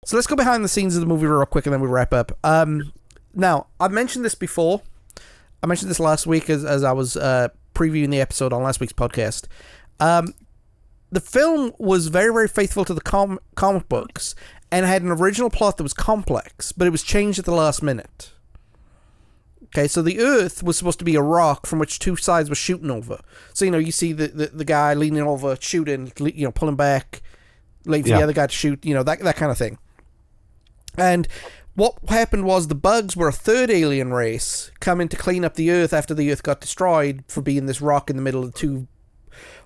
So let's go behind the scenes of the movie real quick and then we'll wrap up. Now, I've mentioned this before. I mentioned this last week as I was previewing the episode on last week's podcast. The film was very, very faithful to the comic books and had an original plot that was complex, but it was changed at the last minute. Okay, so the Earth was supposed to be a rock from which two sides were shooting over. So, you see the guy leaning over, shooting, pulling back, waiting for the other guy to shoot, that kind of thing. And what happened was the bugs were a third alien race coming to clean up the Earth after the Earth got destroyed for being this rock in the middle of two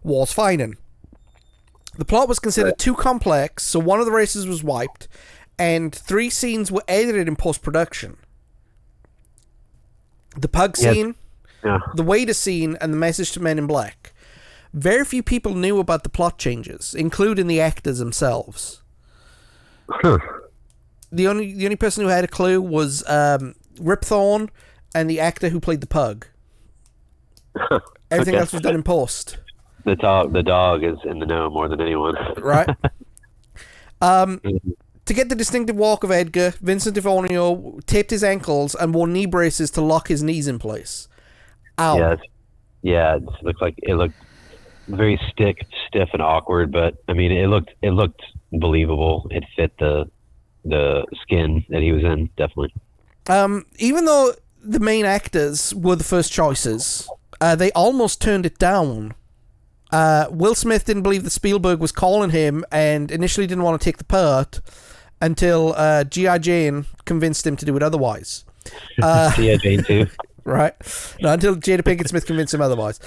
walls fighting. The plot was considered too complex, so one of the races was wiped, and 3 scenes were edited in post-production. The pug scene, the waiter scene, and the message to Men in Black. Very few people knew about the plot changes, including the actors themselves. The only person who had a clue was Rip Thorne and the actor who played the pug. Everything else was done in post. The dog is in the know more than anyone. Right. To get the distinctive walk of Edgar, Vincent D'Onofrio taped his ankles and wore knee braces to lock his knees in place. Ow. Yeah, it looked very stiff and awkward, but I mean, it looked believable. It fit the skin that he was in, definitely. Even though the main actors were the first choices, they almost turned it down. Will Smith didn't believe that Spielberg was calling him and initially didn't want to take the part until G.I. Jane convinced him to do it otherwise. G.I. Jane too. Right. No, until Jada Pinkett Smith convinced him otherwise.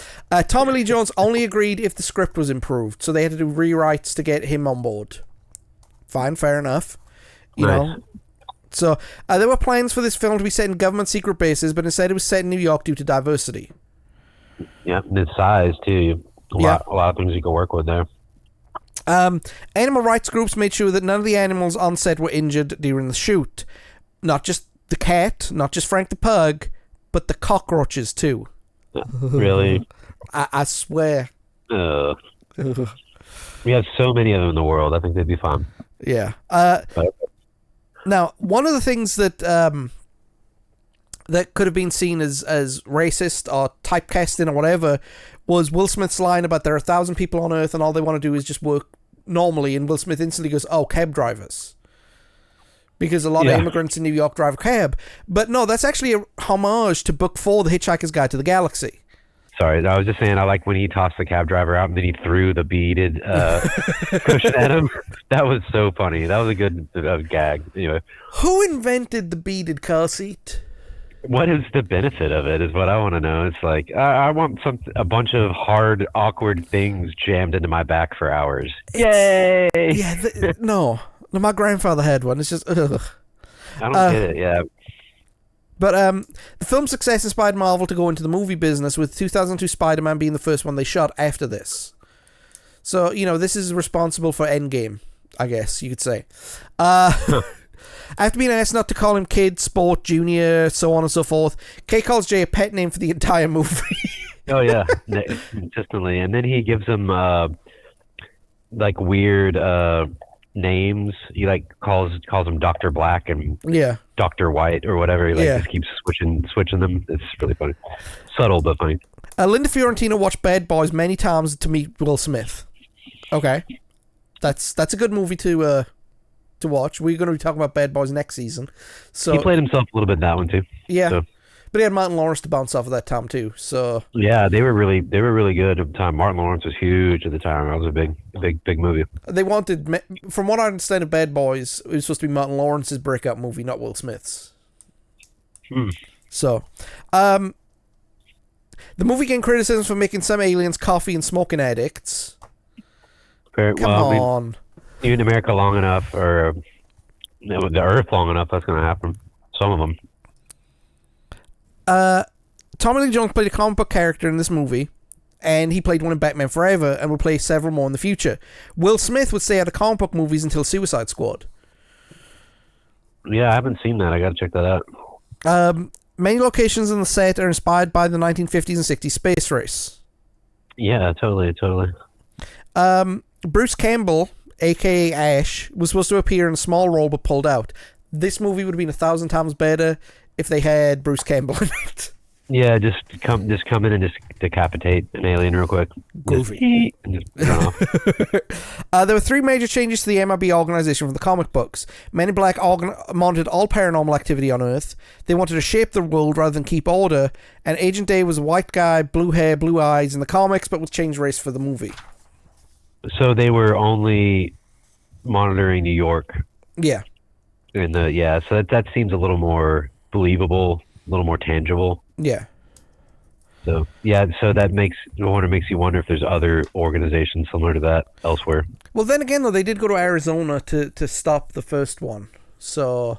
Tommy Lee Jones only agreed if the script was improved, so they had to do rewrites to get him on board. Fine, fair enough. You know. So there were plans for this film to be set in government secret bases, but instead it was set in New York due to diversity. Yeah, and its size too. A lot of things you can work with there. Animal rights groups made sure that none of the animals on set were injured during the shoot. Not just the cat, not just Frank the pug, but the cockroaches too. Really? I swear. We have so many of them in the world. I think they'd be fine. Yeah. Now, one of the things that that could have been seen as racist or typecasting or whatever was Will Smith's line about there are 1,000 people on Earth and all they want to do is just work normally, and Will Smith instantly goes, "Oh, cab drivers." Because a lot of immigrants in New York drive a cab. But no, that's actually a homage to Book 4, The Hitchhiker's Guide to the Galaxy. Sorry, I was just saying I like when he tossed the cab driver out and then he threw the beaded cushion at him. That was so funny. That was a good gag. Anyway. Who invented the beaded car seat? What is the benefit of it is what I want to know. It's like, I want a bunch of hard, awkward things jammed into my back for hours. Yay! Yeah, no, my grandfather had one. It's just, ugh. I don't get it, yeah. But the film's success inspired Marvel to go into the movie business, with 2002 Spider-Man being the first one they shot after this. So, this is responsible for Endgame, I guess you could say. After being asked not to call him Kid, Sport, Junior, so on and so forth, Kay calls Jay a pet name for the entire movie. Oh, yeah, consistently. And then he gives him, weird names. He, calls him Dr. Black and Dr. White or whatever. He, just keeps switching them. It's really funny. Subtle, but funny. Linda Fiorentino watched Bad Boys many times to meet Will Smith. Okay. That's a good movie to watch. We're going to be talking about Bad Boys next season. So he played himself a little bit in that one too. Yeah, so. But he had Martin Lawrence to bounce off of that time too. So yeah, they were really good at the time. Martin Lawrence was huge at the time. It was a big movie. They wanted, from what I understand of Bad Boys, it was supposed to be Martin Lawrence's breakout movie, not Will Smith's. So, the movie gained criticism for making some aliens coffee and smoking addicts. Come on. Even America long enough, or the Earth long enough, that's going to happen. Some of them. Tommy Lee Jones played a comic book character in this movie, and he played one in Batman Forever, and will play several more in the future. Will Smith would stay out of comic book movies until Suicide Squad. Yeah, I haven't seen that. I got to check that out. Many locations on the set are inspired by the 1950s and 60s space race. Yeah, totally. Bruce Campbell aka Ash, was supposed to appear in a small role but pulled out. This movie would have been 1,000 times better if they had Bruce Campbell in it. Yeah, just come in and just decapitate an alien real quick. Groovy. And just run off. There were 3 major changes to the MIB organization from the comic books. Men in Black monitored all paranormal activity on Earth. They wanted to shape the world rather than keep order. And Agent Day was a white guy, blue hair, blue eyes in the comics, but was changed race for the movie. So they were only monitoring New York. Yeah. So that seems a little more believable, a little more tangible. Yeah. So that makes you wonder if there's other organizations similar to that elsewhere. Well, then again, though, they did go to Arizona to stop the first one. So